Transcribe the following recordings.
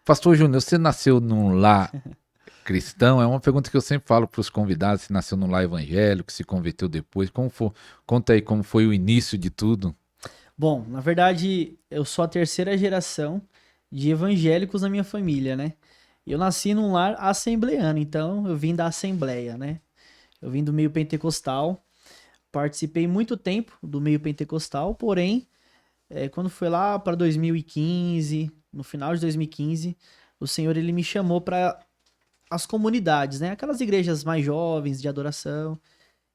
Pastor Júnior, você nasceu num lar cristão? É uma pergunta que eu sempre falo para os convidados, se nasceu num lar evangélico, se converteu depois, como foi, conta aí como foi o início de tudo. Bom, na verdade, eu sou a terceira geração de evangélicos na minha família, né? Eu nasci num lar assembleano, então eu vim da Assembleia, né? Eu vim do meio pentecostal, participei muito tempo do meio pentecostal, porém, quando foi lá para 2015, no final de 2015, o Senhor ele me chamou para as comunidades, né? Aquelas igrejas mais jovens de adoração.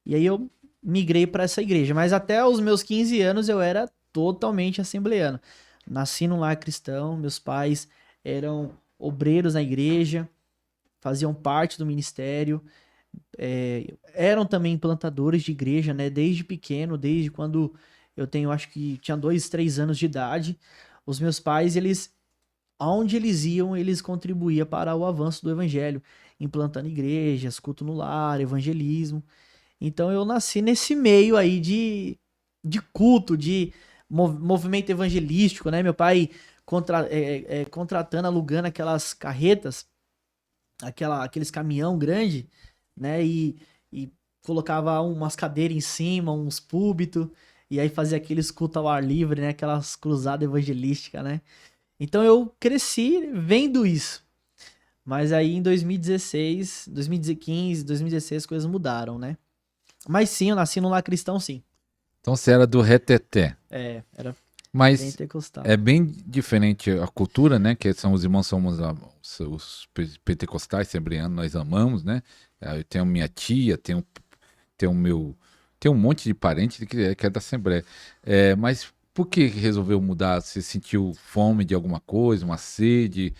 E aí eu migrei para essa igreja, mas até os meus 15 anos eu era totalmente assembleano. Nasci num lar cristão, meus pais eram obreiros na igreja, faziam parte do ministério, eram também plantadores de igreja, né? Desde pequeno, desde quando eu tenho, acho que tinha 2, 3 anos de idade, os meus pais, eles, aonde eles iam, eles contribuíam para o avanço do evangelho, implantando igrejas, culto no lar, evangelismo. Então eu nasci nesse meio aí de culto, de movimento evangelístico, né? Meu pai contratando, alugando aquelas carretas, aqueles caminhão grande, né? E colocava umas cadeiras em cima, uns púlpito, e aí fazia aqueles cultos ao ar livre, né? Aquelas cruzadas evangelísticas, né? Então eu cresci vendo isso. Mas aí em 2016, 2015, 2016 as coisas mudaram, né? Mas sim, eu nasci num lar cristão, sim. Então você era do reteté, Era mas pentecostal. é bem diferente a cultura, né? Que são os irmãos, somos os pentecostais, assembleanos, nós amamos, né? Eu tenho minha tia, tenho meu, tenho um monte de parente que é da Assembleia. Mas por que resolveu mudar? Você sentiu fome de alguma coisa, uma sede?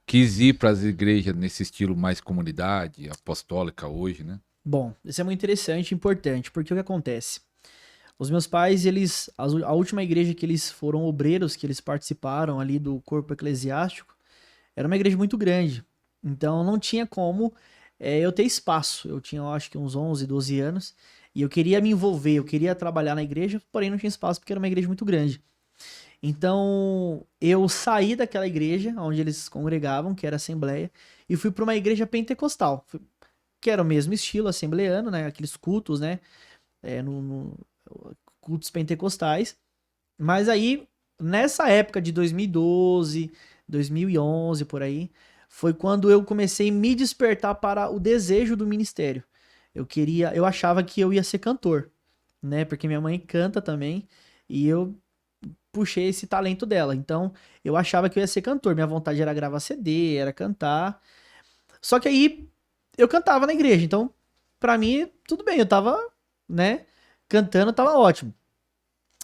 Quis ir para as igrejas nesse estilo mais comunidade, apostólica hoje, né? Bom, isso é muito interessante e importante, porque o que acontece? Os meus pais, a última igreja que eles foram obreiros, que eles participaram ali do corpo eclesiástico, era uma igreja muito grande. Então não tinha como eu ter espaço. Eu tinha, eu acho que uns 11, 12 anos, e eu queria me envolver, eu queria trabalhar na igreja, porém não tinha espaço porque era uma igreja muito grande. Então, eu saí daquela igreja onde eles congregavam, que era a Assembleia, e fui para uma igreja pentecostal, que era o mesmo estilo assembleano, né? Aqueles cultos, né? É, cultos pentecostais. Mas aí, nessa época de 2012, 2011, por aí, foi quando eu comecei a me despertar para o desejo do ministério. Eu achava que eu ia ser cantor, né? Porque minha mãe canta também, e eu puxei esse talento dela. Então, eu achava que eu ia ser cantor. Minha vontade era gravar CD, era cantar. Só que aí eu cantava na igreja. Então, pra mim, tudo bem. Eu tava, né, cantando, tava ótimo.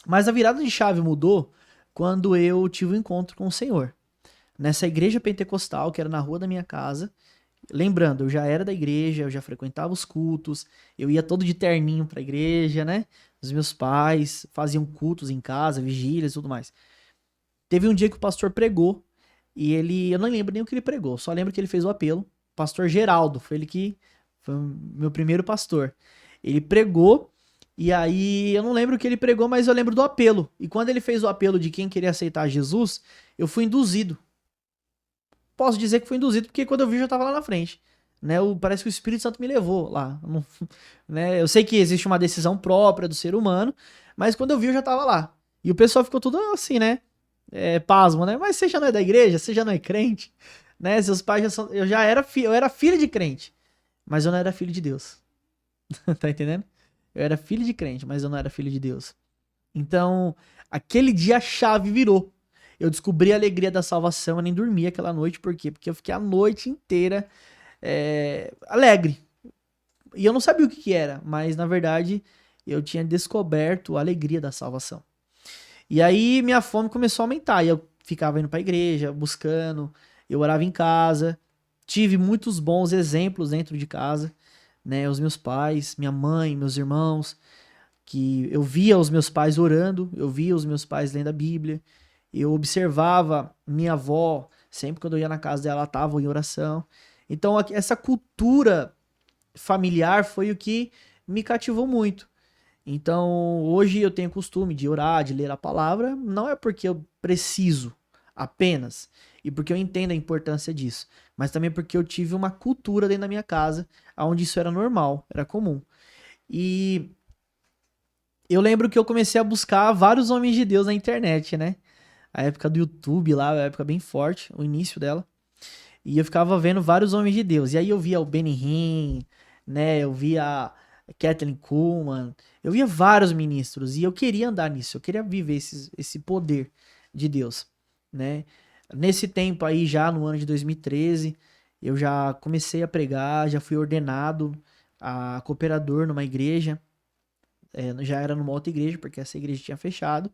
Mas a virada de chave mudou quando eu tive um encontro com o Senhor. Nessa igreja pentecostal, que era na rua da minha casa. Lembrando, eu já era da igreja, eu já frequentava os cultos, eu ia todo de terninho pra igreja, né? Os meus pais faziam cultos em casa, vigílias e tudo mais. Teve um dia que o pastor pregou e eu não lembro nem o que ele pregou, só lembro que ele fez o apelo. Pastor Geraldo, foi ele que foi o meu primeiro pastor. Ele pregou e aí eu não lembro o que ele pregou, mas eu lembro do apelo. E quando ele fez o apelo de quem queria aceitar Jesus, eu fui induzido. Posso dizer que fui induzido porque quando eu vi eu já estava lá na frente. Né, parece que o Espírito Santo me levou lá. Não, né, eu sei que existe uma decisão própria do ser humano, mas quando eu vi eu já estava lá. E o pessoal ficou tudo assim, né? Pasmo, né? Mas você já não é da igreja, você já não é crente, né? Seus pais já são. Eu era filho de crente, mas eu não era filho de Deus. Tá entendendo? Eu era filho de crente, mas eu não era filho de Deus. Então, aquele dia a chave virou. Eu descobri a alegria da salvação, eu nem dormi aquela noite, por quê? Porque eu fiquei a noite inteira alegre. E eu não sabia o que, que era, mas na verdade eu tinha descoberto a alegria da salvação. E aí minha fome começou a aumentar. E eu ficava indo pra igreja, buscando, eu orava em casa. Tive muitos bons exemplos dentro de casa, né? Os meus pais, minha mãe, meus irmãos, que eu via os meus pais orando, eu via os meus pais lendo a Bíblia, eu observava minha avó, sempre quando eu ia na casa dela, ela estava em oração. Então, essa cultura familiar foi o que me cativou muito. Então, hoje eu tenho costume de orar, de ler a palavra, não é porque eu preciso apenas. e porque eu entendo a importância disso, mas também porque eu tive uma cultura dentro da minha casa onde isso era normal, era comum. E eu lembro que eu comecei a buscar vários homens de Deus na internet, né? A época do YouTube lá, a época bem forte, o início dela. E eu ficava vendo vários homens de Deus. E aí eu via o Benny Hinn, né? Eu via a Kathleen Kuhlman. Eu via vários ministros. E eu queria andar nisso. Eu queria viver esse poder de Deus, né? Nesse tempo aí, já no ano de 2013, eu já comecei a pregar, já fui ordenado a cooperador numa igreja. Já era numa outra igreja, porque essa igreja tinha fechado.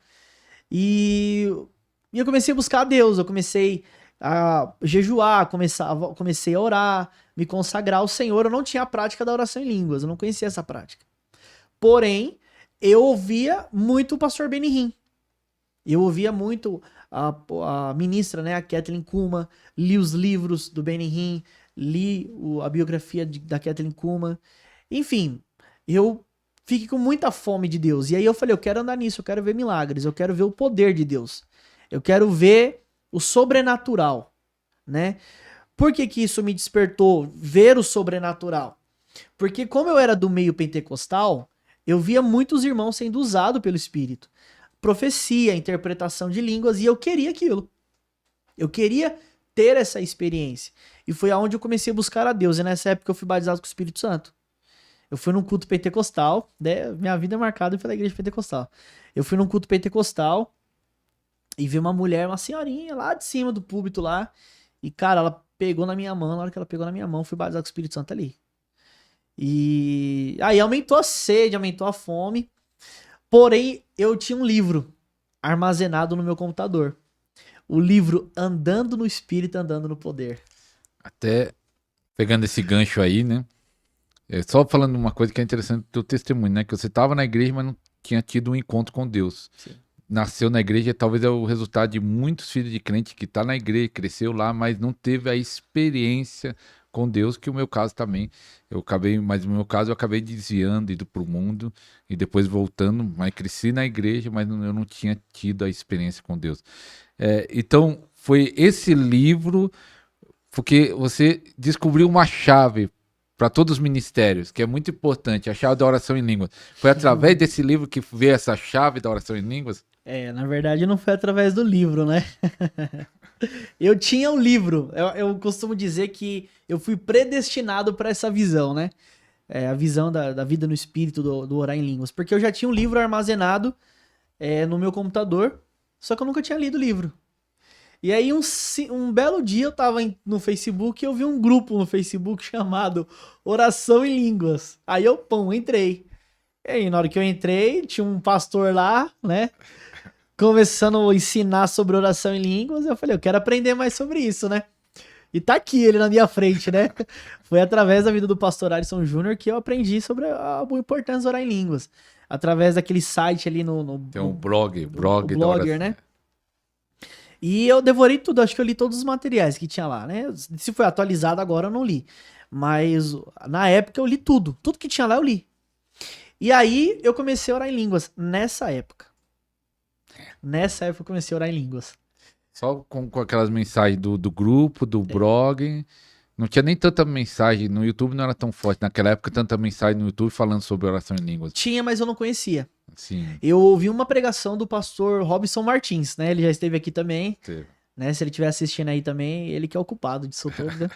E eu comecei a buscar a Deus, eu comecei a jejuar, comecei a orar, me consagrar ao Senhor. Eu não tinha a prática da oração em línguas, eu não conhecia essa prática. Porém, eu ouvia muito o pastor Benny Hinn. Eu ouvia muito a ministra, né, a Kathleen Kuhlman, li os livros do Benny Hinn, li a biografia da Kathleen Kuhlman. Enfim, eu fiquei com muita fome de Deus. E aí eu falei, eu quero andar nisso, eu quero ver milagres, eu quero ver o poder de Deus. Eu quero ver o sobrenatural, né? Por que que isso me despertou? Ver o sobrenatural. Porque como eu era do meio pentecostal, eu via muitos irmãos sendo usados pelo Espírito. Profecia, interpretação de línguas, e eu queria aquilo. Eu queria ter essa experiência. E foi aonde eu comecei a buscar a Deus. E nessa época eu fui batizado com o Espírito Santo. Eu fui num culto pentecostal, né? Minha vida é marcada pela igreja pentecostal. Eu fui num culto pentecostal e vi uma mulher, uma senhorinha lá de cima do púlpito lá. E, cara, ela pegou na minha mão. Na hora que ela pegou na minha mão, eu fui batizado com o Espírito Santo ali. E aí aumentou a sede, aumentou a fome. Porém, eu tinha um livro armazenado no meu computador. O livro Andando no Espírito, Andando no Poder. Até pegando esse gancho aí, né? Só falando uma coisa que é interessante do teu testemunho, né? Que você estava na igreja, mas não tinha tido um encontro com Deus. Sim. Nasceu na igreja, talvez é o resultado de muitos filhos de crente que tá na igreja, cresceu lá, mas não teve a experiência com Deus, que o meu caso também. Mas no meu caso eu acabei desviando, indo pro mundo e depois voltando, mas cresci na igreja, mas eu não tinha tido a experiência com Deus. Então, foi esse livro, porque você descobriu uma chave para todos os ministérios, que é muito importante, a chave da oração em línguas. Foi através desse livro que veio essa chave da oração em línguas? Na verdade não foi através do livro, né? Eu tinha um livro. Eu costumo dizer que eu fui predestinado para essa visão, né? A visão da vida no espírito, do orar em línguas. Porque eu já tinha um livro armazenado no meu computador, só que eu nunca tinha lido o livro. E aí um belo dia eu tava no Facebook e eu vi um grupo no Facebook chamado Oração em Línguas. Aí eu, entrei. E aí, na hora que eu entrei, tinha um pastor lá, né? Começando a ensinar sobre oração em línguas. Eu falei, eu quero aprender mais sobre isso, né? E tá aqui ele na minha frente, né? Foi através da vida do pastor Alisson Júnior que eu aprendi sobre a importância de orar em línguas. Através daquele site ali Tem um blog da Blogger, né? E eu devorei tudo, acho que eu li todos os materiais que tinha lá, né? Se foi atualizado agora eu não li. Mas na época eu li tudo. Tudo que tinha lá eu li. E aí eu comecei a orar em línguas nessa época. Nessa época eu comecei a orar em línguas. Só com aquelas mensagens do grupo, do blog. Não tinha nem tanta mensagem. No YouTube não era tão forte. Naquela época, tanta mensagem no YouTube falando sobre oração em línguas. Tinha, mas eu não conhecia. Sim. Eu ouvi uma pregação do pastor Robson Martins, né? Ele já esteve aqui também. Sim. Né? Se ele estiver assistindo aí também, ele que é o culpado disso tudo, né?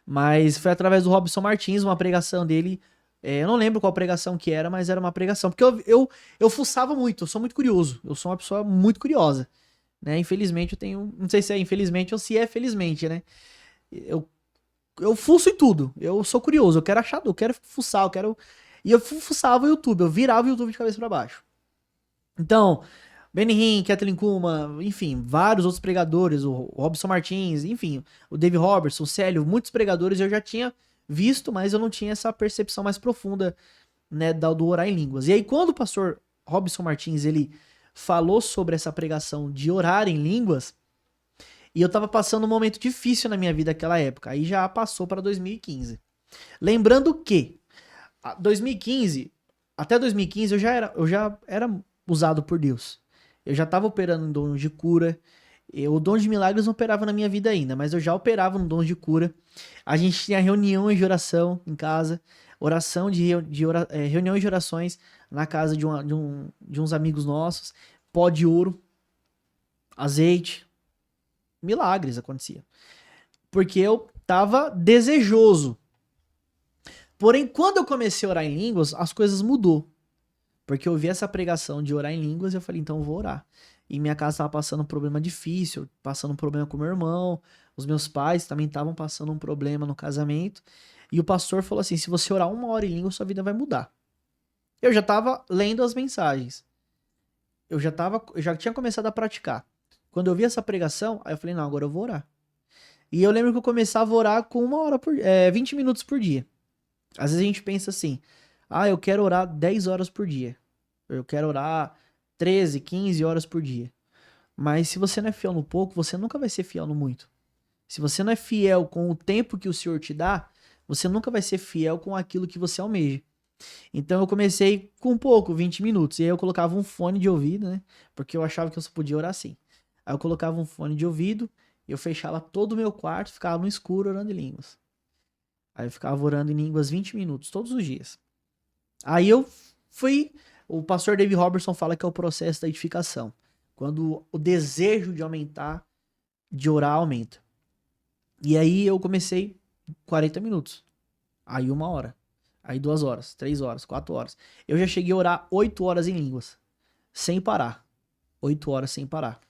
Mas foi através do Robson Martins, uma pregação dele. Eu não lembro qual pregação que era, mas era uma pregação. Porque eu fuçava muito, eu sou muito curioso. Eu sou uma pessoa muito curiosa. Né? Infelizmente eu tenho... Não sei se é infelizmente ou se é felizmente, né? Eu fuço em tudo. Eu sou curioso, eu quero achar, eu quero fuçar, eu quero... E eu fuçava o YouTube, eu virava o YouTube de cabeça pra baixo. Então, Benny Hinn, Kathleen Kuhlman, enfim, vários outros pregadores, o Robson Martins, enfim, o Dave Robertson, o Célio, muitos pregadores eu já tinha visto, mas eu não tinha essa percepção mais profunda, né, do orar em línguas. E aí quando o pastor Robson Martins, ele falou sobre essa pregação de orar em línguas, e eu tava passando um momento difícil na minha vida naquela época, aí já passou para 2015. Lembrando que 2015, até 2015 eu já era usado por Deus. Eu já estava operando em dons de cura, O dom de milagres não operava na minha vida ainda, mas eu já operava no dom de cura. A gente tinha reuniões de oração em casa, reuniões de orações na casa de uns amigos nossos, pó de ouro, azeite, milagres acontecia. Porque eu tava desejoso. Porém, quando eu comecei a orar em línguas, as coisas mudou. Porque eu vi essa pregação de orar em línguas e eu falei, então eu vou orar. E minha casa estava passando um problema difícil, passando um problema com meu irmão. Os meus pais também estavam passando um problema no casamento. E o pastor falou assim, se você orar 1 hora em língua, sua vida vai mudar. Eu já estava lendo as mensagens. Eu já tinha começado a praticar. Quando eu vi essa pregação, aí eu falei, não, agora eu vou orar. E eu lembro que eu começava a orar com 20 minutos por dia. Às vezes a gente pensa assim, eu quero orar 10 horas por dia. Eu quero orar 13, 15 horas por dia. Mas se você não é fiel no pouco, você nunca vai ser fiel no muito. Se você não é fiel com o tempo que o Senhor te dá, você nunca vai ser fiel com aquilo que você almeja. Então eu comecei com pouco, 20 minutos. E aí eu colocava um fone de ouvido, né? Porque eu achava que eu só podia orar assim. Aí eu colocava um fone de ouvido, eu fechava todo o meu quarto, ficava no escuro orando em línguas. Aí eu ficava orando em línguas 20 minutos, todos os dias. Aí eu fui... O pastor David Robertson fala que é o processo da edificação. Quando o desejo de aumentar, de orar, aumenta. E aí eu comecei 40 minutos. Aí 1 hora. Aí 2 horas, 3 horas, 4 horas. Eu já cheguei a orar 8 horas em línguas. Sem parar. 8 horas sem parar.